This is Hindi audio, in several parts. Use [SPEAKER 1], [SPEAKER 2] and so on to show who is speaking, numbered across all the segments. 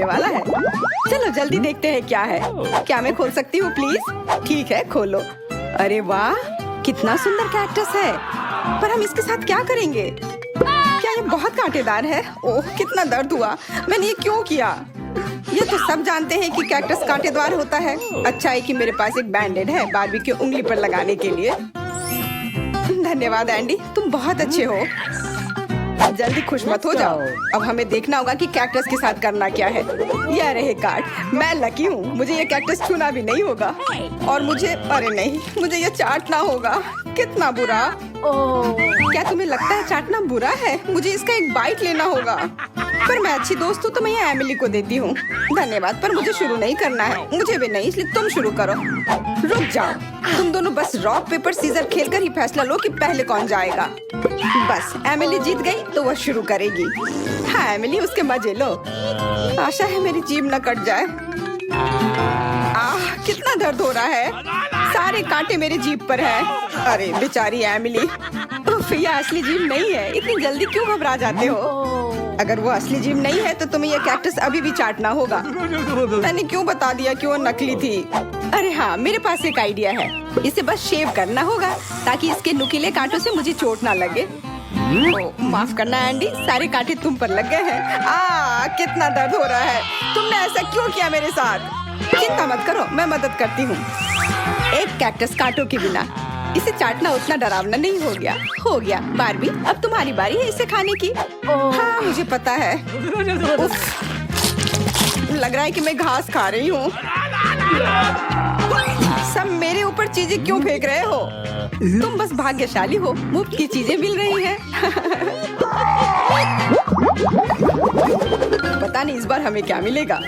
[SPEAKER 1] होने वाला है। चलो जल्दी देखते हैं क्या है। क्या मैं खोल सकती हूँ प्लीज? ठीक है, खोलो। अरे वाह, कितना सुंदर कैक्टस है। पर हम इसके साथ क्या करेंगे? क्या ये बहुत कांटेदार है? ओह, कितना दर्द हुआ। मैंने ये क्यों किया? ये तो सब जानते हैं कि कैक्टस कांटेदार होता है। अच्छा है कि मेरे पास एक बैंडेड है बारबी की उंगली पर लगाने के लिए। धन्यवाद एंडी, तुम बहुत अच्छे हो। जल्दी खुश मत हो जाओ। अब हमें देखना होगा कि कैक्टस के साथ करना क्या है। यह रहे कार्ड। मैं लकी हूँ, मुझे ये कैक्टस छूना भी नहीं होगा। और मुझे, अरे नहीं, मुझे ये चाटना होगा। कितना बुरा। क्या तुम्हें लगता है चाटना बुरा है? मुझे इसका एक बाइट लेना होगा। पर मैं अच्छी दोस्त हूँ तो मैं ये एमिली को देती हूँ। धन्यवाद, पर मुझे शुरू नहीं करना है। मुझे भी नहीं, इसलिए तुम शुरू करो। रुक जाओ, तुम दोनों बस रॉक पेपर सीजर खेलकर ही फैसला लो कि पहले कौन जाएगा। बस एमिली जीत गई तो वह शुरू करेगी। हाँ एमिली, उसके मजे लो। आशा है मेरी जीभ न कट जाए। आह, कितना दर्द हो रहा है। सारे कांटे मेरी जीभ पर हैं। अरे बेचारी एमिली। उफ, यह असली जीभ नहीं है। इतनी जल्दी क्यों घबरा जाते हो? अगर वो असली जीभ नहीं है तो तुम्हें यह कैक्टस अभी भी चाटना होगा। मैंने क्यों बता दिया कि वो नकली थी? अरे हाँ, मेरे पास एक आइडिया है। इसे बस शेव करना होगा ताकि इसके नुकीले कांटों से मुझे चोट ना लगे। माफ करना एंडी, सारे कांटे तुम पर लग गए हैं। कितना दर्द हो रहा है। तुमने ऐसा क्यों किया मेरे साथ? चिंता मत करो, मैं मदद करती हूँ। एक कैक्टस कांटों के बिना इसे चाटना उतना डरावना नहीं हो गया। हो गया बारबी, अब तुम्हारी बारी है इसे खाने की। हाँ मुझे पता है। उफ, लग रहा है कि मैं घास खा रही हूँ। सब मेरे ऊपर चीजें क्यों फेंक रहे हो? तुम बस भाग्यशाली हो, मुफ्त की चीजें मिल रही हैं। पता नहीं इस बार हमें क्या मिलेगा।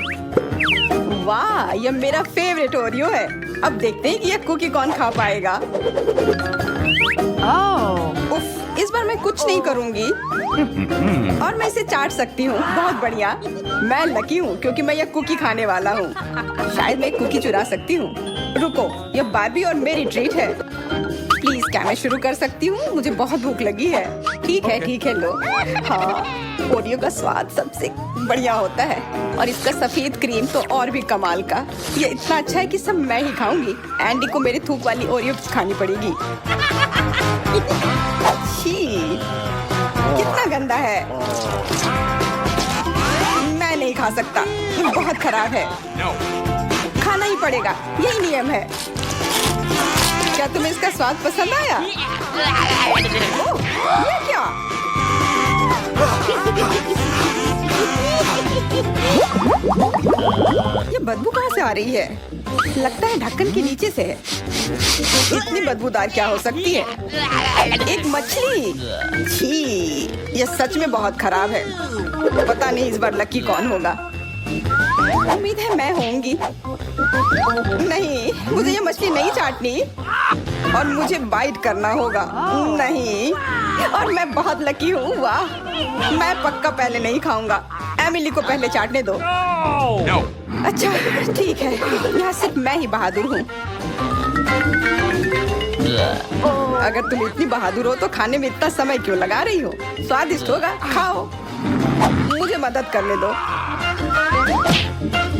[SPEAKER 1] वाह, यह मेरा फेवरेट ओरियो है। अब देखते हैं कि यह कुकी कौन खा पाएगा। उफ, इस बार मैं कुछ नहीं करूंगी और मैं इसे चाट सकती हूँ। बहुत बढ़िया। मैं लकी हूँ क्योंकि मैं यह कुकी खाने वाला हूँ। शायद मैं कुकी चुरा सकती हूँ। रुको, यह बारबी और मेरी ट्रीट है। प्लीज क्या मैं शुरू कर सकती हूँ? मुझे बहुत भूख लगी है। ठीक है लो। हाँ, ओरियो का स्वाद सबसे बढ़िया होता है और इसका सफेद क्रीम तो और भी कमाल का। ये इतना अच्छा है कि सब मैं ही खाऊंगी। एंडी को मेरी थूक वाली ओरियो खानी पड़ेगी। छी, कितना गंदा है। मैं नहीं खा सकता, बहुत खराब है। खाना ही पड़ेगा, यही नियम है। क्या तुम्हें इसका स्वाद पसंद आया? ओह, ये क्या? ये बदबू कहाँ से आ रही है? लगता है ढक्कन के नीचे से है। इतनी बदबूदार क्या हो सकती है? एक मछली। छी, ये सच में बहुत खराब है। पता नहीं इस बार लकी कौन होगा। उम्मीद है मैं होंगी। नहीं, मुझे ये मछली नहीं चाटनी और मुझे बाइट करना होगा। नहीं, और मैं बहुत लकी हूँ। वाह, मैं पक्का पहले नहीं खाऊंगा। एमिली को पहले चाटने दो। अच्छा ठीक है, यहाँ सिर्फ मैं ही बहादुर हूँ। अगर तुम इतनी बहादुर हो तो खाने में इतना समय क्यों लगा रही हो? स्वादिष्ट होगा, खाओ। मुझे मदद करने दो।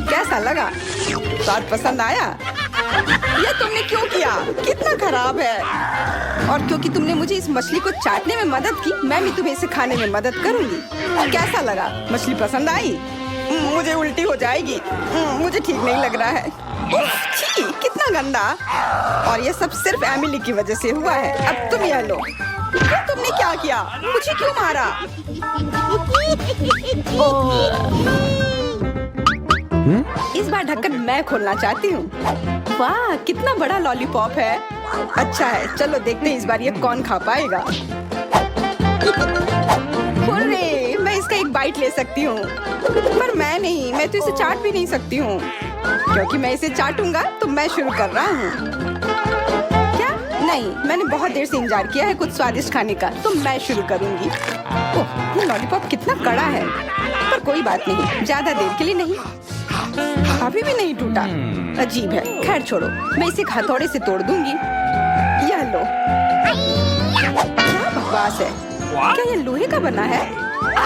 [SPEAKER 1] कैसा लगा? स्वाद पसंद आया? ये तुमने क्यों किया? कितना खराब है। और क्योंकि तुमने मुझे इस मछली को चाटने में मदद की, मैं भी तुम्हें इसे खाने में मदद करूंगी। कैसा लगा? मछली पसंद आई? मुझे उल्टी हो जाएगी। मुझे ठीक नहीं लग रहा है। छी, कितना गंदा। और ये सब सिर्फ एमिली की वजह से हुआ है। अब तुम यह लो। तुमने क्या किया? मुझे क्यों मारा? इस बार ढक्कन मैं खोलना चाहती हूँ। वाह, कितना बड़ा लॉलीपॉप है। अच्छा है, चलो देखते हैं इस बार ये कौन खा पाएगा। अरे, मैं इसका एक बाइट ले सकती हूँ, पर मैं नहीं, मैं तो इसे चाट भी नहीं सकती हूँ क्योंकि मैं इसे चाटूंगा तो मैं शुरू कर रहा हूँ। क्या? नहीं, मैंने बहुत देर से इंतजार किया है कुछ स्वादिष्ट खाने का, तो मैं शुरू करूंगी। ओह, ये लॉलीपॉप कितना कड़ा है, पर कोई बात नहीं, ज्यादा देर के लिए नहीं। अभी भी नहीं टूटा, अजीब है। खैर छोड़ो, मैं इसे हथौड़े से तोड़ दूंगी। यह लो। क्या बकवास है? क्या ये लोहे का बना है?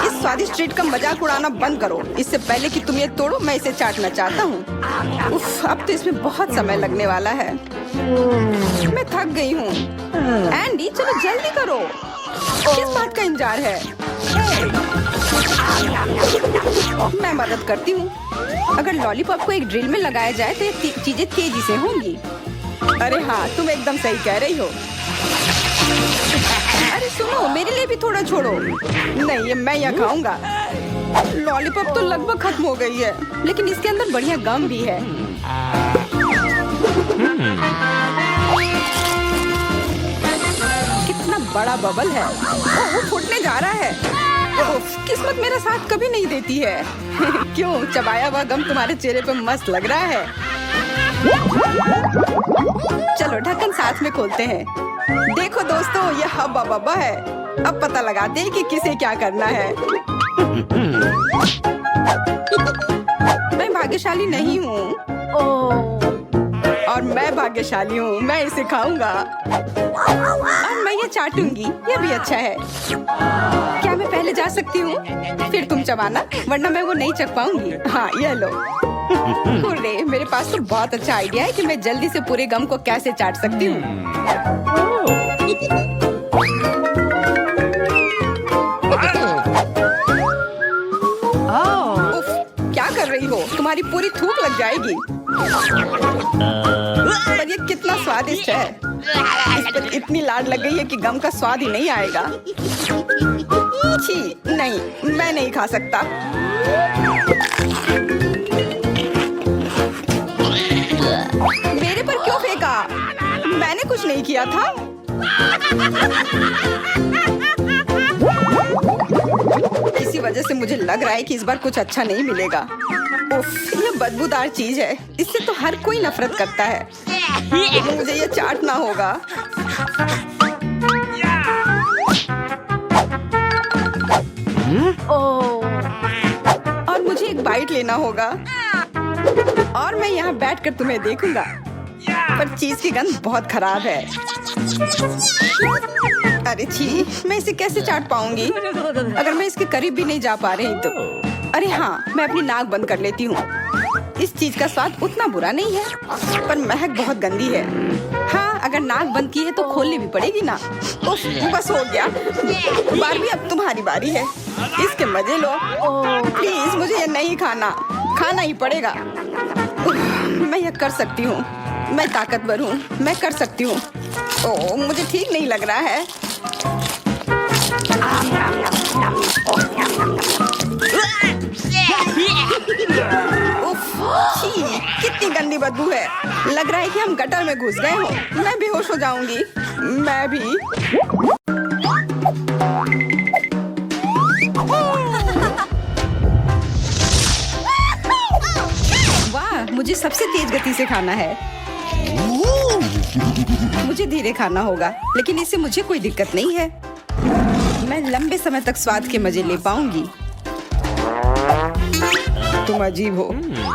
[SPEAKER 1] इस स्वादिष्ट ट्रीट का मजाक उड़ाना बंद करो। इससे पहले कि तुम ये तोड़ो, मैं इसे चाटना चाहता हूँ। उफ, अब तो इसमें बहुत समय लगने वाला है। मैं थक गई हूँ। एंडी, चलो जल्दी करो। किस बात का इंतजार है? मैं मदद करती हूँ। अगर लॉलीपॉप को एक ड्रिल में लगाया जाए तो ये चीजें तेजी से होंगी। अरे हाँ, तुम एकदम सही कह रही हो। अरे सुनो, मेरे लिए भी थोड़ा छोड़ो। नहीं, ये मैं यहाँ खाऊंगा। लॉलीपॉप तो लगभग खत्म हो गई है, लेकिन इसके अंदर बढ़िया गम भी है। कितना बड़ा बबल है। ओह, वो फूटने जा रहा है। ओह, किस्मत मेरा साथ कभी नहीं देती है। क्यों? चबाया हुआ गम तुम्हारे चेहरे पे मस्त लग रहा है। चलो ढक्कन साथ में खोलते हैं। देखो दोस्तों, ये हब्बा बब्बा है। अब पता लगाते हैं कि किसे क्या करना है। मैं भाग्यशाली नहीं हूँ। और मैं भाग्यशाली हूँ। मैं इसे खाऊंगा और मैं ये चाटूंगी। ये भी अच्छा है। क्या मैं पहले जा सकती हूँ? फिर तुम चबाना, वरना मैं वो नहीं चख पाऊंगी। हाँ, ये लो। अरे, मेरे पास तो बहुत अच्छा आइडिया है कि मैं जल्दी से पूरे गम को कैसे चाट सकती हूँ। क्या कर रही हो? तुम्हारी पूरी थूक लग जाएगी। पर ये कितना स्वादिष्ट है। इस पर इतनी लाड लग गई है कि गम का स्वाद ही नहीं आएगा। छी, नहीं, मैं नहीं खा सकता। मेरे पर क्यों फेंका? मैंने कुछ नहीं किया था। इसी वजह से मुझे लग रहा है कि इस बार कुछ अच्छा नहीं मिलेगा। उफ, ये बदबूदार चीज है। इससे तो हर कोई नफरत करता है। मुझे ये चाटना होगा। और मुझे एक बाइट लेना होगा। और मैं यहाँ बैठकर तुम्हें देखूंगा। पर चीज की गंध बहुत खराब है। अरे छी, मैं इसे कैसे चाट पाऊंगी अगर मैं इसके करीब भी नहीं जा पा रही तो। अरे हाँ, मैं अपनी नाक बंद कर लेती हूँ। इस चीज का स्वाद उतना बुरा नहीं है, पर महक बहुत गंदी है। हाँ, अगर नाक बंद की है तो खोलनी भी पड़ेगी ना। उफ, बस हो गया। बारबी, अब तुम्हारी बारी है। इसके मजे लो। प्लीज, मुझे ये नहीं खाना। खाना ही पड़ेगा। मैं ये कर सकती हूँ। मैं ताकतवर हूँ। मैं कर सकती हूँ। ओह, मुझे ठीक नहीं लग रहा है। उफ, छी, कितनी गंदी बदबू है। लग रहा है कि हम गटर में घुस गए हो। मैं बेहोश हो जाऊंगी। मैं भी। वाह, मुझे सबसे तेज गति से खाना है। मुझे धीरे खाना होगा, लेकिन इससे मुझे कोई दिक्कत नहीं है। मैं लंबे समय तक स्वाद के मजे ले पाऊंगी। तुम अजीब हो।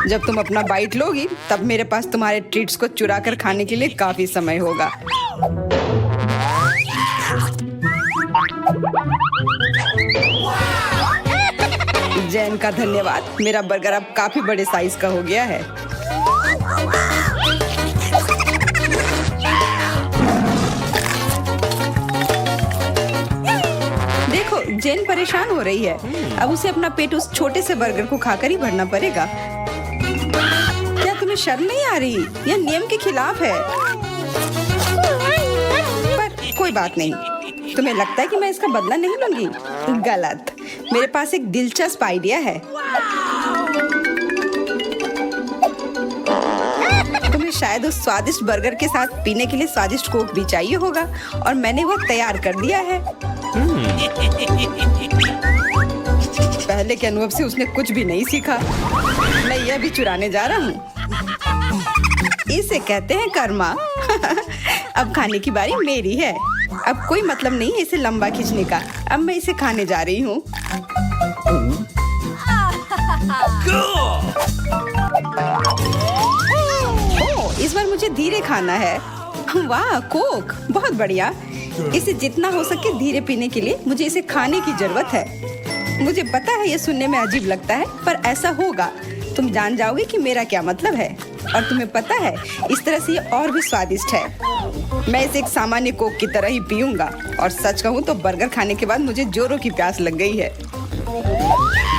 [SPEAKER 1] जब तुम अपना बाइट लोगी, तब मेरे पास तुम्हारे ट्रीट्स को चुरा कर खाने के लिए काफी समय होगा। जैन का धन्यवाद। मेरा बर्गर अब काफी बड़े साइज का हो गया है। देखो, जैन परेशान हो रही है। अब उसे अपना पेट उस छोटे से बर्गर को खाकर ही भरना पड़ेगा। क्या तुम्हें शर्म नहीं आ रही? यह नियम के खिलाफ है। पर कोई बात नहीं। तुम्हें लगता है कि मैं इसका बदला नहीं लूंगी? गलत। मेरे पास एक दिलचस्प आइडिया है। तुम्हें शायद उस स्वादिष्ट बर्गर के साथ पीने के लिए स्वादिष्ट कोक भी चाहिए होगा, और मैंने वह तैयार कर दिया है। पहले के अनुभव से उसने कुछ भी नहीं सीखा। मैं यह भी चुराने जा रहा हूँ। इसे कहते हैं कर्मा। अब खाने की बारी मेरी है। अब कोई मतलब नहीं है इसे लंबा खींचने का। अब मैं इसे खाने जा रही हूँ। इस बार मुझे धीरे खाना है। वाह, कोक बहुत बढ़िया। इसे जितना हो सके धीरे पीने के लिए मुझे इसे खाने की जरूरत है। मुझे पता है ये सुनने में अजीब लगता है, पर ऐसा होगा। तुम जान जाओगे कि मेरा क्या मतलब है। और तुम्हें पता है, इस तरह से ये और भी स्वादिष्ट है। मैं इसे एक सामान्य कोक की तरह ही पीऊंगा। और सच कहूँ तो बर्गर खाने के बाद मुझे जोरों की प्यास लग गई है।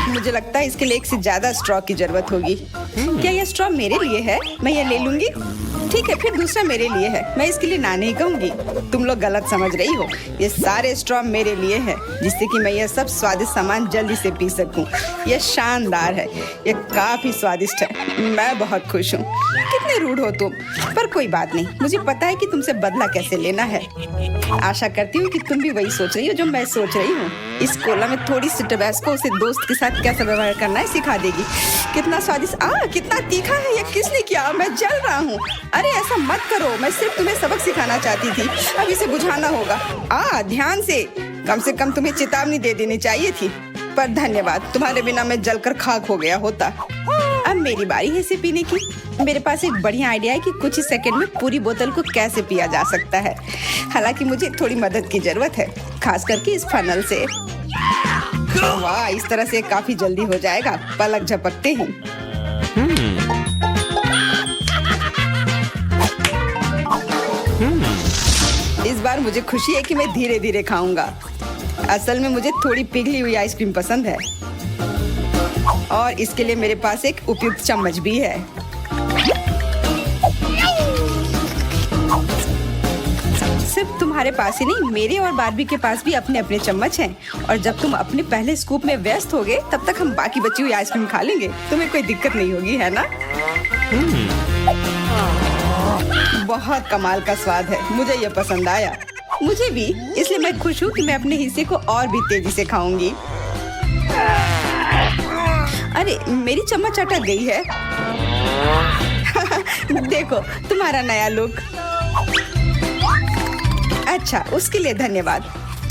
[SPEAKER 1] मुझे लगता है इसके लिए एक से ज्यादा स्ट्रॉ की जरूरत होगी। क्या यह स्ट्रॉ मेरे लिए है? मैं ये ले लूंगी। ठीक है, फिर दूसरा मेरे लिए है। मैं इसके लिए ना नहीं कहूंगी। तुम लोग गलत समझ रही हो। ये सारे स्ट्रॉ मेरे लिए हैं, जिससे कि मैं यह सब स्वादिष्ट सामान जल्दी से पी सकूं। यह शानदार है। यह काफी स्वादिष्ट है। मैं बहुत खुश हूँ। कितने रूड हो तुम। पर कोई बात नहीं, मुझे पता है कि तुमसे बदला कैसे लेना है। आशा करती हूँ कि तुम भी वही सोच रही हो जो मैं सोच रही हूँ। इस कोला में थोड़ी सी टबैस्को उसे दोस्त के साथ कैसा व्यवहार करना है सिखा देगी। कितना स्वादिष्ट। कितना तीखा है। यह किसने किया? मैं जल रहा हूँ। अरे ऐसा मत करो, मैं सिर्फ तुम्हें सबक सिखाना चाहती थी। अब इसे बुझाना होगा। ध्यान से कम तुम्हें चेतावनी दे देनी चाहिए थी। पर धन्यवाद, तुम्हारे बिना मैं जलकर खाक हो गया होता। अब मेरी बारी है इसे पीने की। मेरे पास एक बढ़िया आइडिया है कि कुछ ही सेकंड में पूरी बोतल को कैसे पिया जा सकता है। हालांकि मुझे थोड़ी मदद की जरूरत है, खास करके इस फनल से। वाह, इस तरह से काफी जल्दी हो जाएगा, पलक झपकते ही। इस बार मुझे खुशी है कि मैं धीरे धीरे खाऊंगा। असल में मुझे थोड़ी पिघली हुई आइसक्रीम पसंद है। और इसके लिए मेरे पास एक उपयुक्त चम्मच भी है। सिर्फ तुम्हारे पास ही नहीं, मेरे और बारबी के पास भी अपने अपने चम्मच हैं। और जब तुम अपने पहले स्कूप में व्यस्त होगे, तब तक हम बाकी बची हुई आइसक्रीम खा लेंगे। तुम्हें कोई दिक्कत नहीं होगी, है ना? बहुत कमाल का स्वाद है। मुझे ये पसंद आया। मुझे भी। इसलिए मैं खुश हूँ कि मैं अपने हिस्से को और भी तेजी से खाऊंगी। अरे मेरी चम्मच अटक गई है। देखो तुम्हारा नया लुक। अच्छा, उसके लिए धन्यवाद।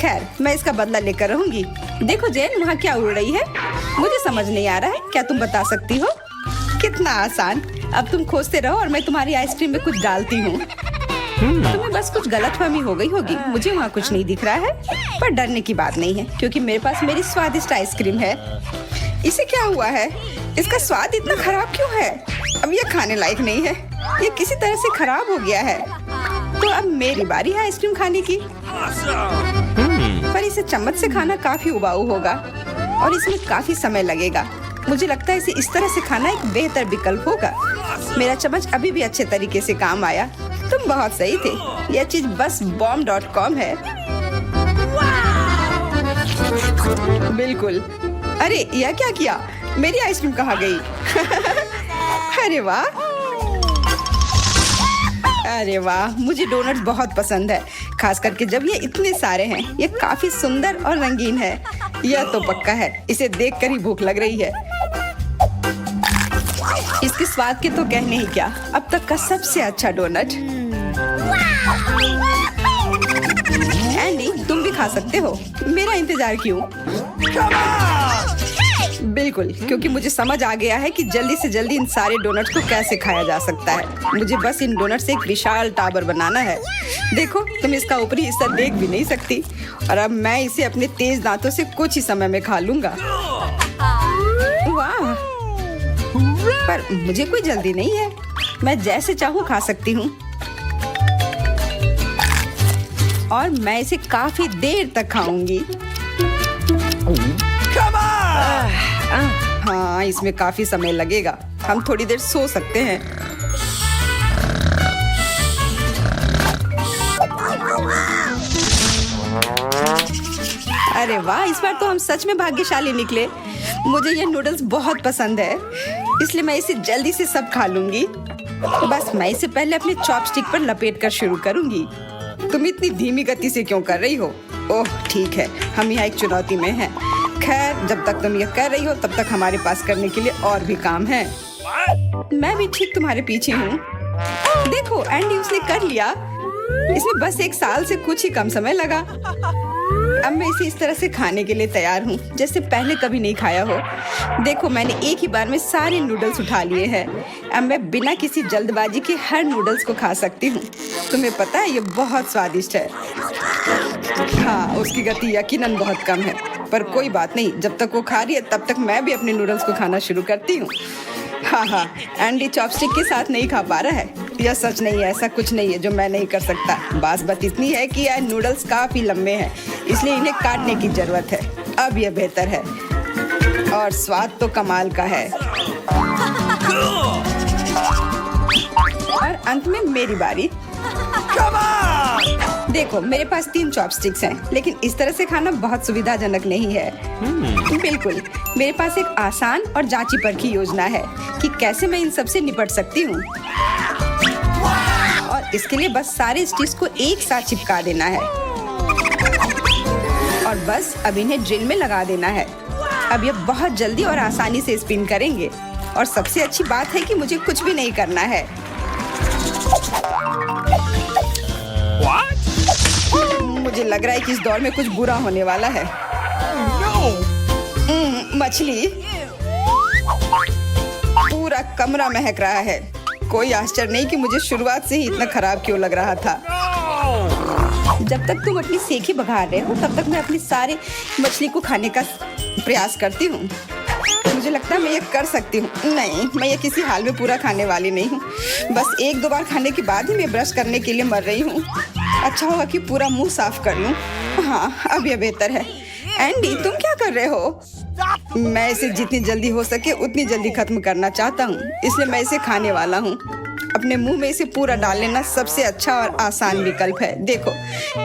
[SPEAKER 1] खैर, मैं इसका बदला लेकर रहूंगी। देखो जेन, वहाँ क्या उड़ रही है? मुझे समझ नहीं आ रहा है। क्या तुम बता सकती हो? कितना आसान। अब तुम खोजते रहो और मैं तुम्हारी आइसक्रीम में कुछ डालती हूँ। तुम्हें बस कुछ गलतफहमी हो गई होगी। मुझे वहाँ कुछ नहीं दिख रहा है। पर डरने की बात नहीं है, क्योंकि मेरे पास मेरी स्वादिष्ट आइसक्रीम है। इसे क्या हुआ है? इसका स्वाद इतना खराब क्यों है? अब यह खाने लायक नहीं है। ये किसी तरह से खराब हो गया है। तो अब मेरी बारी है आइसक्रीम खाने की। पर इसे चम्मच से खाना काफी उबाऊ होगा और इसमें काफी समय लगेगा। मुझे लगता है इसे इस तरह से खाना एक बेहतर विकल्प होगा। मेरा चम्मच अभी भी अच्छे तरीके से काम आया। तुम बहुत सही थे। यह चीज बस bomb.com है। बिल्कुल। अरे यह क्या किया? मेरी आइसक्रीम कहाँ गई? अरे वाह, अरे वाह, मुझे डोनट्स बहुत पसंद है, खास करके जब ये इतने सारे हैं। ये काफी सुंदर और रंगीन है। यह तो पक्का है। इसे देखकर ही भूख लग रही है। इसके स्वाद के तो कहने ही क्या। अब तक का सबसे अच्छा डोनट। एंडी, तुम भी खा सकते हो। मेरा इंतजार क्यों? बिल्कुल, क्योंकि मुझे समझ आ गया है कि जल्दी से जल्दी इन सारे डोनट्स को कैसे खाया जा सकता है। मुझे बस इन डोनट्स से एक विशाल टावर बनाना है। देखो, तुम इसका ऊपरी हिस्सा देख भी नहीं सकती। और अब मैं इसे अपने तेज दांतों से कुछ ही समय में खा लूंगा। वाह, पर मुझे कोई जल्दी नहीं है। मैं जैसे चाहूँ खा सकती हूँ। और मैं इसे काफी देर तक खाऊंगी। हाँ, इसमें काफी समय लगेगा। हम थोड़ी देर सो सकते हैं। अरे वाह, इस बार तो हम सच में भाग्यशाली निकले। मुझे ये नूडल्स बहुत पसंद है, इसलिए मैं इसे जल्दी से सब खा लूंगी। बस मैं इसे पहले अपने चॉपस्टिक पर लपेट कर शुरू करूंगी। तुम इतनी धीमी गति से क्यों कर रही हो? ओह ठीक है, हम यहाँ एक चुनौती में हैं। खैर, जब तक तुम ये कर रही हो तब तक हमारे पास करने के लिए और भी काम है। मैं भी ठीक तुम्हारे पीछे हूँ। देखो एंडी, उसने कर लिया। इसमें बस 1 साल से कुछ ही कम समय लगा। अब मैं इसे इस तरह से खाने के लिए तैयार हूँ जैसे पहले कभी नहीं खाया हो। देखो, मैंने एक ही बार में सारे नूडल्स उठा लिए हैं। अब मैं बिना किसी जल्दबाजी के हर नूडल्स को खा सकती हूँ। तुम्हें पता है, ये बहुत स्वादिष्ट है। हाँ, उसकी गति यकीनन बहुत कम है, पर कोई बात नहीं, जब तक वो खा रही है तब तक मैं भी अपने नूडल्स को खाना शुरू करती हूँ। हाँ, एंडी चॉपस्टिक के साथ नहीं खा पा रहा है। यह सच नहीं है, ऐसा कुछ नहीं है जो मैं नहीं कर सकता। बात इतनी है कि यह नूडल्स काफी लंबे हैं, इसलिए इन्हें काटने की जरूरत है। अब यह बेहतर है और स्वाद तो कमाल का है। और अंत में मेरी बारी। देखो, मेरे पास 3 चॉपस्टिक्स हैं, लेकिन इस तरह से खाना बहुत सुविधाजनक नहीं है। बिल्कुल, मेरे पास एक आसान और जांची परखी योजना है कि कैसे मैं इन सब से निपट सकती हूँ। और इसके लिए बस सारे स्टिक्स को एक साथ चिपका देना है और बस अब इन्हें ड्रिल में लगा देना है। अब ये बहुत जल्दी और आसानी से स्पिन करेंगे और सबसे अच्छी बात है कि मुझे कुछ भी नहीं करना है। मुझे लग रहा है कि इस दौर में कुछ बुरा होने वाला है। मछली, पूरा कमरा महक रहा है। कोई आश्चर्य नहीं कि मुझे शुरुआत से ही इतना खराब क्यों लग रहा था। जब तक तुम अपनी सेखी बघार रहे हो तब तक मैं अपनी सारे मछली को खाने का प्रयास करती हूँ। मुझे लगता है मैं ये कर सकती हूँ। नहीं, मैं ये किसी हाल में पूरा खाने वाली नहीं हूँ। बस 1-2 बार खाने के बाद ही मैं ब्रश करने के लिए मर रही हूँ। अच्छा होगा कि पूरा मुंह साफ कर लूँ। हाँ, अब ये बेहतर है। एंडी, तुम क्या कर रहे हो? मैं इसे जितनी जल्दी हो सके उतनी जल्दी खत्म करना चाहता हूँ, इसलिए मैं इसे खाने वाला हूँ। अपने मुंह में इसे पूरा डाल लेना सबसे अच्छा और आसान विकल्प है। देखो,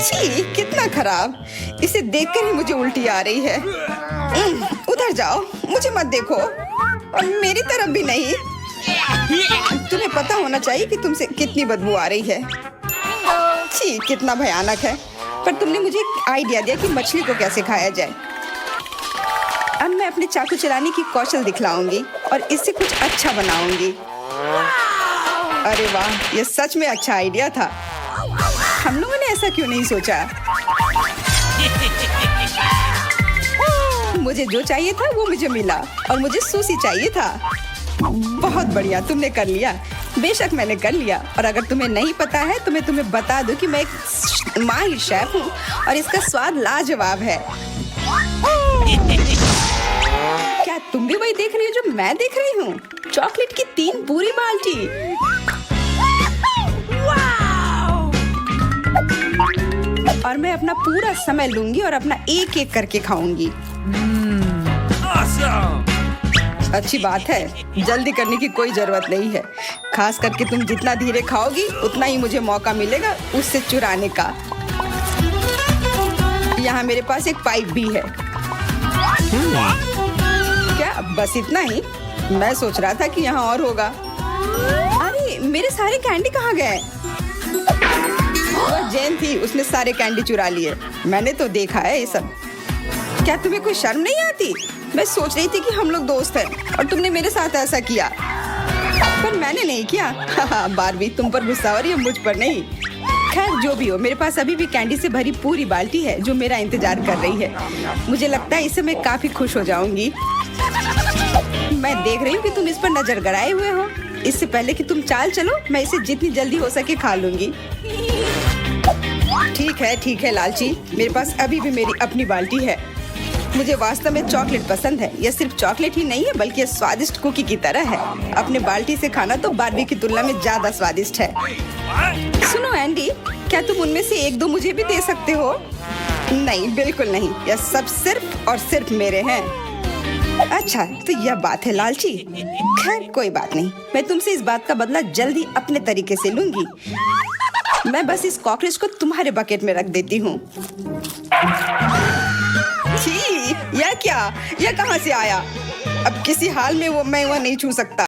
[SPEAKER 1] छी, कितना खराब। इसे देखकर ही मुझे उल्टी आ रही है। उधर जाओ, मुझे मत देखो और मेरी तरफ भी नहीं। तुम्हें पता होना चाहिए कि तुमसे कितनी बदबू आ रही है। छी, कितना भयानक है। पर तुमने मुझे एक आइडिया दिया कि मछली को कैसे खाया जाए। अब मैं अपने चाकू चलाने की कौशल दिखलाऊंगी और इससे कुछ अच्छा बनाऊंगी। अरे वाह, ये सच में अच्छा आइडिया था। हम लोगों ने ऐसा क्यों नहीं सोचा? मुझे जो चाहिए था वो मुझे मिला और मुझे सुशी चाहिए था। बहुत बढ़िया, तुमने कर लिया। बेशक मैंने कर लिया। और अगर तुम्हें नहीं पता है तो मैं तुम्हें बता दूं कि मैं एक माहिर शेफ हूँ और इसका स्वाद लाजवाब है। क्या तुम भी वही देख रही हो जो मैं देख रही हूँ? चॉकलेट की 3 पूरी बाल्टी। और मैं अपना पूरा समय लूंगी और अपना एक-एक करके खाऊंगी। अच्छी बात है, जल्दी करने की कोई जरूरत नहीं है। खास करके तुम जितना धीरे खाओगी उतना ही मुझे मौका मिलेगा उससे चुराने का। यहाँ मेरे पास एक पाइप भी है। क्या बस इतना ही? मैं सोच रहा था कि यहाँ और होगा। अरे, मेरे सारे कैंडी कहाँ गए? वह जेन थी, उसने सारे कैंडी चुरा लिए। मैंने तो देखा है ये सब। क्या तुम्हें कोई शर्म नहीं आती? मैं सोच रही थी कि हम लोग दोस्त हैं और तुमने मेरे साथ ऐसा किया, पर मैंने नहीं किया। बारबी, तुम पर गुस्सा हो रही है, मुझ पर नहीं। खैर, जो भी हो, मेरे पास अभी भी कैंडी से भरी पूरी बाल्टी है जो मेरा इंतजार कर रही है। मुझे लगता है इससे मैं काफी खुश हो जाऊंगी। मैं देख रही हूँ कि तुम इस पर नजर गड़ाए हुए हो। इससे पहले कि तुम चाल चलो, मैं इसे जितनी जल्दी हो सके खा लूंगी। ठीक है लालची, मेरे पास अभी भी मेरी अपनी बाल्टी है। मुझे वास्तव में चॉकलेट पसंद है। यह सिर्फ चॉकलेट ही नहीं है बल्कि यह स्वादिष्ट कुकी की तरह है। अपने बाल्टी से खाना तो बारबी की तुलना में ज्यादा स्वादिष्ट है। सुनो एंडी, क्या तुम उनमें से 1-2 मुझे भी दे सकते हो? नहीं, बिल्कुल नहीं। यह सब सिर्फ और सिर्फ मेरे हैं। अच्छा, तो यह बात है लालची। खैर, कोई बात नहीं, मैं तुमसे इस बात का बदला जल्दी अपने तरीके से लूंगी। मैं बस इस कॉकरोच को तुम्हारे बकेट में रख देती हूँ। छी, यह क्या? यह कहाँ से आया? अब किसी हाल में मैं वह नहीं छू सकता।